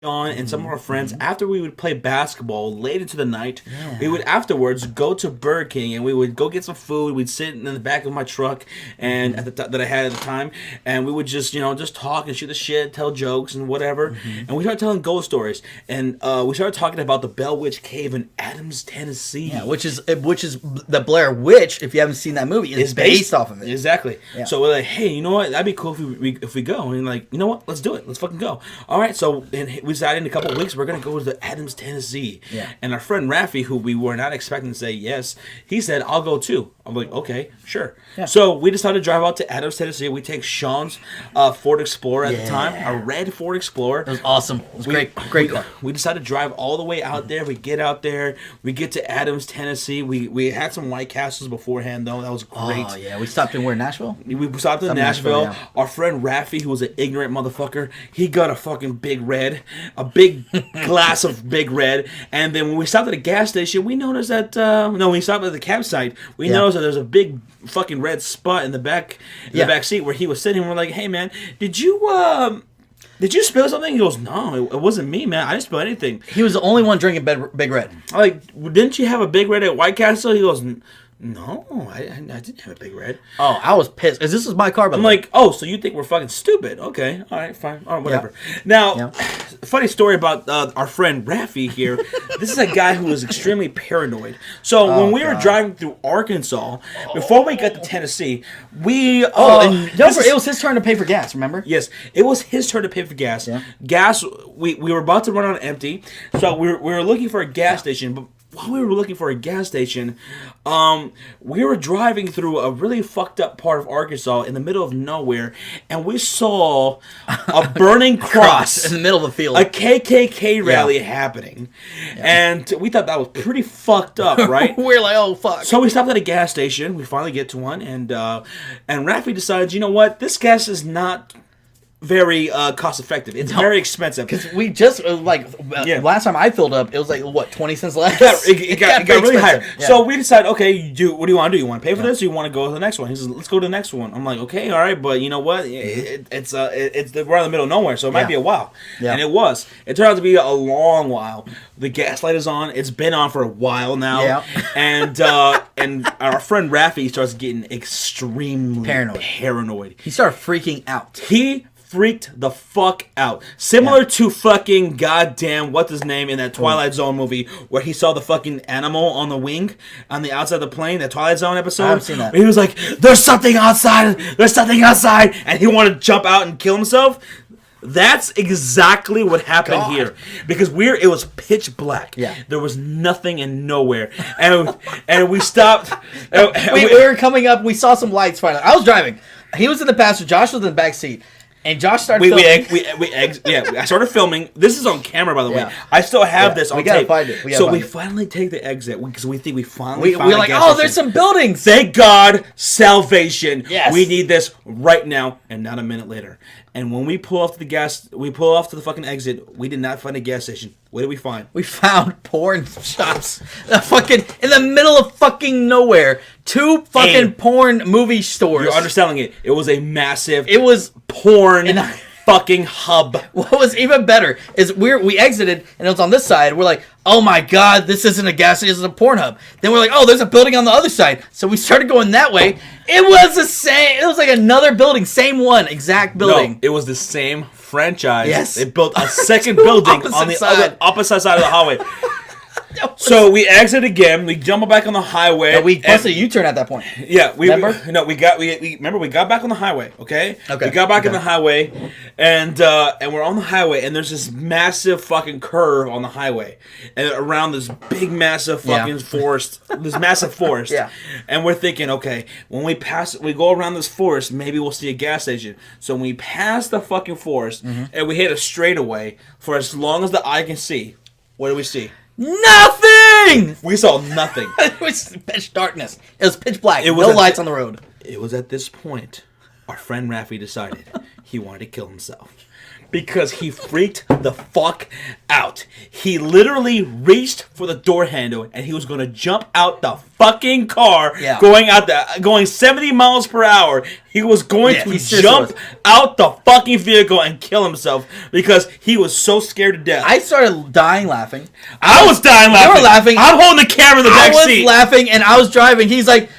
on and some of our friends, after we would play basketball late into the night, we would afterwards go to Burger King and we would go get some food. We'd sit in the back of my truck and that I had at the time, and we would just just talk and shoot the shit, tell jokes and whatever. And we started telling ghost stories, and we started talking about the Bell Witch Cave in Adams, Tennessee. Yeah, which is the Blair Witch. If you haven't seen that movie, is based off of it. Exactly. Yeah. So we're like, hey, you know what? That'd be cool if we go. And like, you know what? Let's do it. Let's fucking go. All right. So we decided in a couple of weeks we're gonna go to Adams, Tennessee. Yeah. And our friend Rafi, who we were not expecting to say yes, he said, I'll go too. I'm like, okay, sure. Yeah. So we decided to drive out to Adams, Tennessee. We take Sean's Ford Explorer at the time, a red Ford Explorer. It was awesome. It was great car. We decided to drive all the way out there. We get out there. We get to Adams, Tennessee. We had some White Castles beforehand, though. That was great. Oh, yeah. We stopped in where, Nashville? We stopped in Nashville. Yeah. Our friend Rafi, who was an ignorant motherfucker, he got a fucking Big Red, a big glass of Big Red. And then when we stopped at a gas station, we noticed that, when we stopped at the campsite, we noticed that there's a big fucking red spot in the back seat where he was sitting. We're like, hey, man, did you spill something? He goes, no, it wasn't me, man. I didn't spill anything. He was the only one drinking Big Red. I'm like, didn't you have a Big Red at White Castle? He goes, no, I didn't have a Big Red. Oh, I was pissed. Because this was my car, by the way. I'm like, oh, so you think we're fucking stupid. Okay, all right, fine. All right, whatever. Yep. Now, funny story about our friend Rafi here. This is a guy who was extremely paranoid. So when we were driving through Arkansas, before we got to Tennessee, it was his turn to pay for gas, remember? Yes, it was his turn to pay for gas. Yeah. Gas, we were about to run on empty, so we were looking for a gas station, but while we were looking for a gas station, we were driving through a really fucked up part of Arkansas in the middle of nowhere, and we saw a burning cross in the middle of the field, a KKK rally happening, and we thought that was pretty fucked up, right? We're like, oh fuck. So we stopped at a gas station. We finally get to one, and Rafi decides, you know what? This gas is not very cost effective. It's very expensive. Because we just last time I filled up, it was like what, 20 cents less. It got really high. Yeah. So we decided, okay, what do you want to do? You want to pay for this, or you want to go to the next one? He says, let's go to the next one. I'm like, okay, all right, but you know what? It's we're in the middle of nowhere, so it might be a while. Yeah. And it was. It turned out to be a long while. The gas light is on. It's been on for a while now. Yeah. And our friend Rafi starts getting extremely paranoid. He started freaking out. He freaked the fuck out. Similar to fucking goddamn, what's his name in that Twilight Zone movie where he saw the fucking animal on the wing on the outside of the plane, that Twilight Zone episode. I haven't seen that. He was like, there's something outside, and he wanted to jump out and kill himself. That's exactly what happened here, because it was pitch black. Yeah, there was nothing and nowhere, and we stopped. We were coming up. We saw some lights. Finally, I was driving. He was in the passenger. Josh was in the back seat. And Josh started filming. I started filming. This is on camera, by the way. I still have this on tape. Find it. We finally take the exit because we think we finally found we're like, there's some buildings. Thank God, salvation. Yes. We need this right now, and not a minute later. And when we pull off to the fucking exit, we did not find a gas station. What did we find? We found porn shops. In the middle of fucking nowhere. 2 fucking porn movie stores. You're underselling it. It was a massive porn fucking hub. What was even better is we exited and it was on this side. We're like, oh my god, this isn't a gas station, this is a porn hub. Then we're like, oh, there's a building on the other side. So we started going that way. It was the same. It was like another building, same one, exact building. No, it was the same franchise. Yes. They built a second building on the opposite side of the hallway. So we exit again. We jump back on the highway. No, we busted a U-turn at that point. Yeah, we got back on the highway. Okay. We got back on the highway, and we're on the highway, and there's this massive fucking curve on the highway, and around this big massive fucking forest, this massive forest. Yeah. And we're thinking, okay, when we go around this forest, maybe we'll see a gas station. So when we pass the fucking forest, and we hit a straightaway for as long as the eye can see, what do we see? Nothing! We saw nothing. It was pitch darkness. It was pitch black. No lights on the road. It was at this point our friend Rafi decided he wanted to kill himself. because he freaked the fuck out. He literally reached for the door handle and he was going to jump out the fucking car, going 70 miles per hour. He was going to jump out the fucking vehicle and kill himself because he was so scared to death. I started dying laughing. I was dying laughing. You were laughing. I'm holding the camera in the back seat. I was laughing and I was driving. He's like,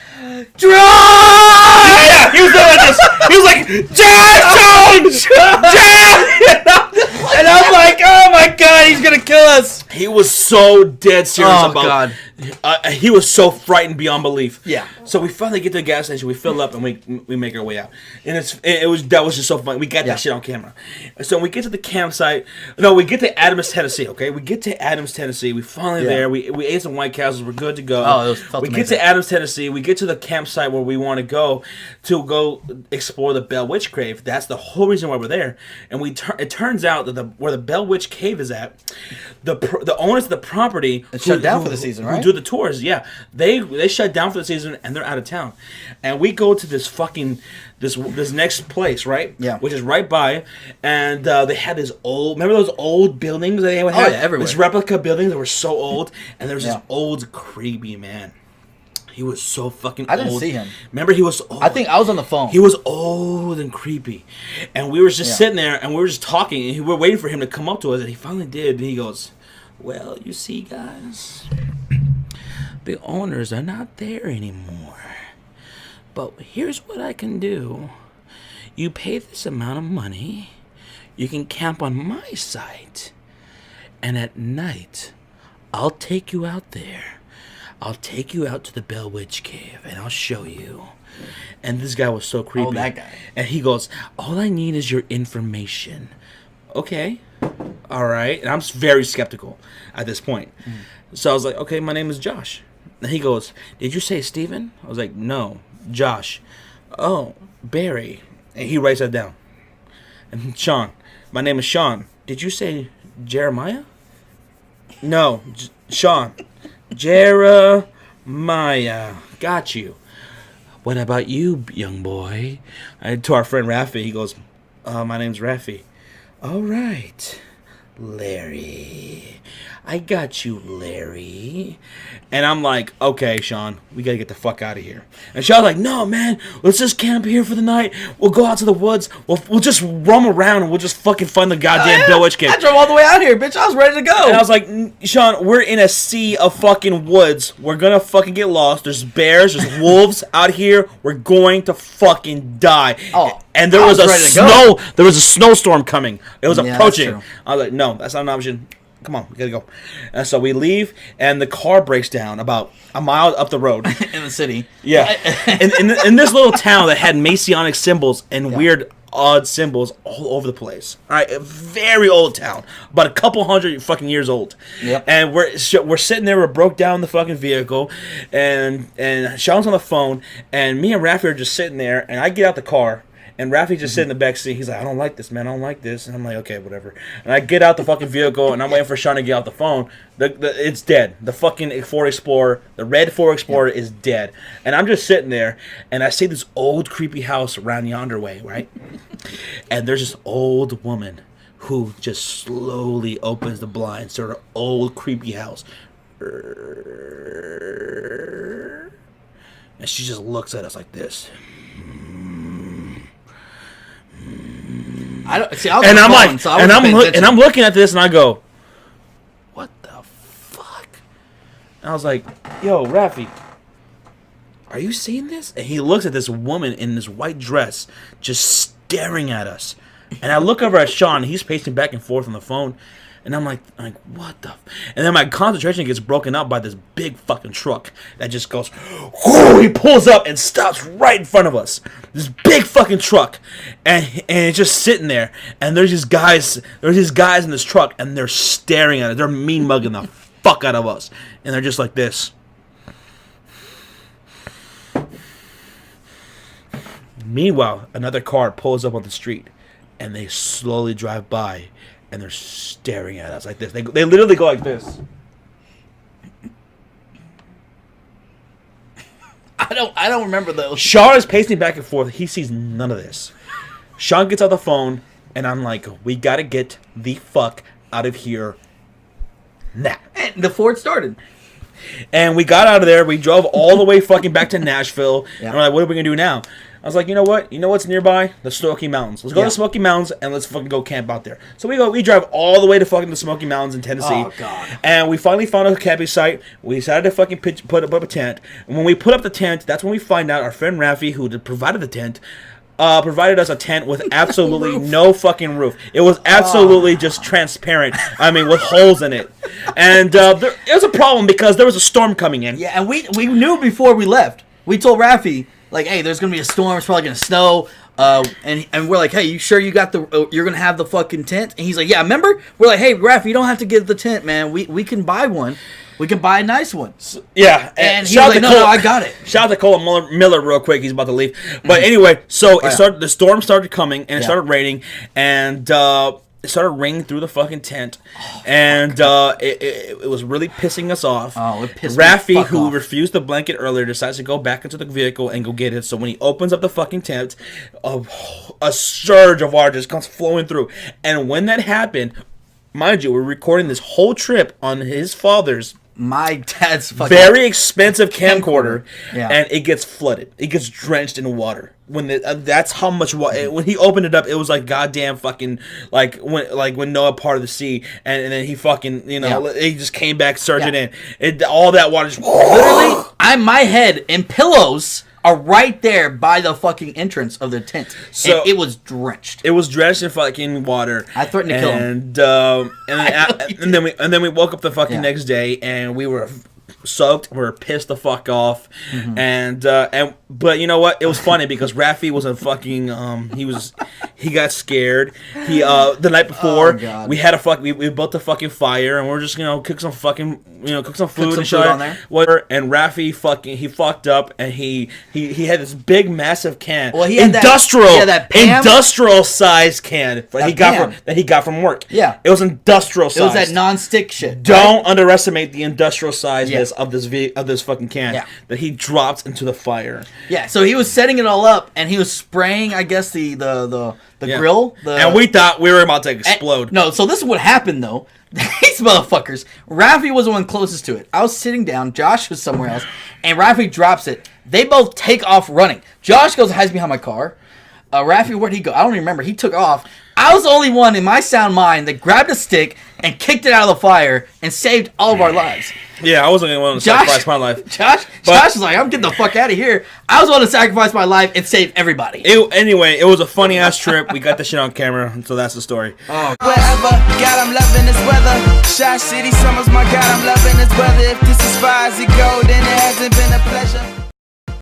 drive! Yeah, he was doing like this. He was like, drive! And I'm like, oh my god, he's gonna kill us. He was so dead serious about. God. He was so frightened beyond belief. Yeah. So we finally get to the gas station. We fill up and we make our way out. And that was just so fun. We got that shit on camera. So we get to the campsite. No, we get to Adams, Tennessee. Okay, we get to Adams, Tennessee. We finally there. We ate some White Castles. We're good to go. Oh, it felt we amazing. get to Adams, Tennessee. We get to the campsite where we want to go explore the Bell Witch Cave. That's the whole reason why we're there. And it turns out that where the Bell Witch Cave is at, the owners of the property shut down for the season, right? Who do the tours? Yeah, they shut down for the season and they're out of town. And we go to this fucking this next place, right? Yeah, which is right by, and they had this remember those old buildings that they would have? Oh yeah, everywhere. This replica buildings that were so old, and there was this old creepy man. He was so fucking old. I didn't see him. Remember, he was old. I think I was on the phone. He was old and creepy. And we were just sitting there, and we were just talking, and we were waiting for him to come up to us, and he finally did. And he goes, well, you see, guys, the owners are not there anymore. But here's what I can do. You pay this amount of money, you can camp on my site, and at night, I'll take you out there. I'll take you out to the Bell Witch Cave, and I'll show you. And this guy was so creepy. Oh, that guy. And he goes, all I need is your information. Okay. All right. And I'm very skeptical at this point. So I was like, okay, my name is Josh. And he goes, did you say Steven? I was like, no, Josh. Oh, Barry. And he writes that down. And Sean. My name is Sean. Did you say Jeremiah? No, Sean. Jeremiah. Got you. What about you, young boy? To our friend Rafi, he goes, my name's Rafi. All right, Larry. I got you, Larry. And I'm like, okay, Sean, we gotta get the fuck out of here. And Sean's like, no, man, let's just camp here for the night. We'll go out to the woods. We'll just roam around and we'll just fucking find the goddamn Bell Witch Cave. I drove all the way out here, bitch. I was ready to go. And I was like, Sean, we're in a sea of fucking woods. We're gonna fucking get lost. There's bears, there's wolves out here. We're going to fucking die. Oh, and there was a snowstorm coming. It was approaching. I was like, no, that's not an option. Come on, we gotta go. And so we leave, and the car breaks down about a mile up the road. In the city. Yeah. in this little town that had Masonic symbols and weird, odd symbols all over the place. All right, a very old town. About a couple hundred fucking years old. Yep. And we're sitting there, we broke down the fucking vehicle, and Sean's on the phone, and me and Rafi are just sitting there, and I get out the car, and Rafi just sitting in the back seat. He's like, I don't like this, man. I don't like this. And I'm like, okay, whatever. And I get out the fucking vehicle, and I'm waiting for Sean to get out the phone. It's dead. The fucking Ford Explorer, the red Ford Explorer is dead. And I'm just sitting there, and I see this old creepy house around yonder way, right? And there's this old woman who just slowly opens the blinds to her old creepy house. And she just looks at us like this. I'm looking at this and I go, what the fuck? And I was like, yo, Rafi, are you seeing this? And he looks at this woman in this white dress just staring at us. And I look over at Sean, he's pacing back and forth on the phone. And I'm like, what the? And then my concentration gets broken up by this big fucking truck that just goes, whoo, he pulls up and stops right in front of us. This big fucking truck, and it's just sitting there. And there's these guys in this truck, and they're staring at it. They're mean mugging the fuck out of us, and they're just like this. Meanwhile, another car pulls up on the street, and they slowly drive by. And they're staring at us like this. They literally go like this. I don't remember those. Sean is pacing back and forth. He sees none of this. Sean gets out the phone And I'm like, we gotta get the fuck out of here now. And the Ford started. And we got out of there. We drove all the way fucking back to Nashville. And we're like, what are we going to do now? I was like, you know what? You know what's nearby? The Smoky Mountains. Let's go to the Smoky Mountains and let's fucking go camp out there. So we drive all the way to fucking the Smoky Mountains in Tennessee. Oh, God. And we finally found a camping site. We decided to fucking put up a tent. And when we put up the tent, that's when we find out our friend Rafi, who provided the tent, provided us a tent with absolutely no fucking roof. It was absolutely just transparent. I mean, with holes in it. And it was a problem because there was a storm coming in. Yeah, and we knew before we left. We told Rafi, like, hey, there's going to be a storm. It's probably going to snow. And we're like, hey, you sure you got you're going to have the fucking tent? And he's like, yeah, remember? We're like, hey, Rafi, you don't have to get the tent, man. We can buy one. We can buy a nice one. Yeah. And he was like, no, I got it. Shout out to Cole Miller real quick. He's about to leave. But anyway, so the storm started coming, and it started raining, and it started raining through the fucking tent. And it was really pissing us off. Oh, it pissed Rafi, me who off. refused the blanket earlier, decides to go back into the vehicle and go get it. So when he opens up the fucking tent, a surge of water just comes flowing through. And when that happened, mind you, we're recording this whole trip on his father's my dad's fucking very expensive camcorder, Yeah. and it gets flooded. It gets drenched in water. When that's how much water. When he opened it up, it was like goddamn fucking like when Noah parted the sea, and then he fucking he just came back surging in. All that water just literally. My head and pillows are right there by the fucking entrance of the tent. So and it was drenched. It was drenched in fucking water. I threatened to kill him. And then we woke up the fucking next day, and we were soaked. We were pissed the fuck off. But you know what? It was funny because Rafi was a fucking he got scared. He the night before we had we built a fucking fire, and we we're just cook some food and shit on there. Whatever. And Rafi he fucked up, and he had this big massive can. Well, he had industrial size can that he got from work. Yeah, it was industrial size. It was that non-stick shit. Don't underestimate the industrial size of this fucking can that he dropped into the fire. Yeah, so he was setting it all up, and he was spraying, I guess, the grill. And we thought we were about to explode. No, so this is what happened, though. These motherfuckers. Rafi was the one closest to it. I was sitting down. Josh was somewhere else. And Rafi drops it. They both take off running. Josh goes and hides behind my car. Rafi, where'd he go? I don't even remember. He took off. I was the only one in my sound mind that grabbed a stick and kicked it out of the fire and saved all of our lives. Yeah, I wasn't the one to sacrifice my life. Josh was like, I'm getting the fuck out of here. I was the one to sacrifice my life and save everybody. Anyway, it was a funny ass trip. We got the shit on camera, so that's the story. Oh. Wherever, God, I'm loving this weather. Shy City summers, my God, I'm loving this weather. If this is far as it go, then it hasn't been a pleasure.